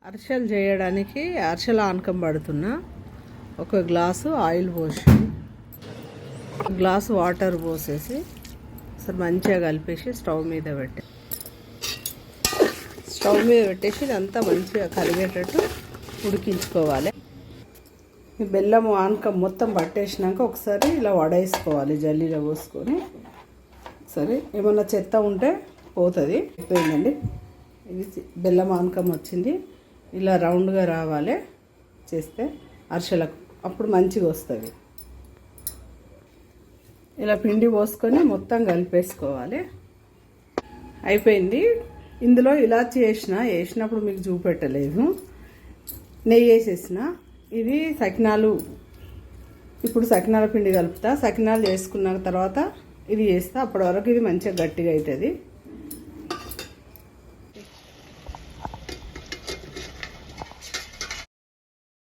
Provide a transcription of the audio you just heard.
అరిసెలు చేయడానికి అరిసెల ఆనకం పడుతున్నా. ఒక గ్లాసు ఆయిల్ పోసి, ఒక గ్లాసు వాటర్ పోసేసి అసలు మంచిగా కలిపేసి స్టవ్ మీద పెట్టేసి ఇదంతా మంచిగా కలిగేటట్టు ఉడికించుకోవాలి. ఈ బెల్లం ఆనకం మొత్తం పట్టేసినాక ఒకసారి ఇలా వడేసుకోవాలి. జల్లీలో పోసుకొని ఒకసారి ఏమన్నా చెత్త ఉంటే పోతుంది. అయిపోయిందండి. ఇది బెల్లం ఆనకం వచ్చింది. ఇలా రౌండ్గా రావాలి చేస్తే అరిసెలకు, అప్పుడు మంచిగా వస్తుంది. ఇలా పిండి పోసుకొని మొత్తం కలిపేసుకోవాలి. అయిపోయింది. ఇందులో ఇలాచి వేసినప్పుడు మీకు చూపెట్టలేదు, నెయ్యి వేసేసిన. ఇది సకినాలు, ఇప్పుడు సకినాల పిండి కలుపుతా. సకినాలు చేసుకున్న తర్వాత ఇది చేస్తా. అప్పటి వరకు ఇది మంచిగా గట్టిగా అవుతుంది.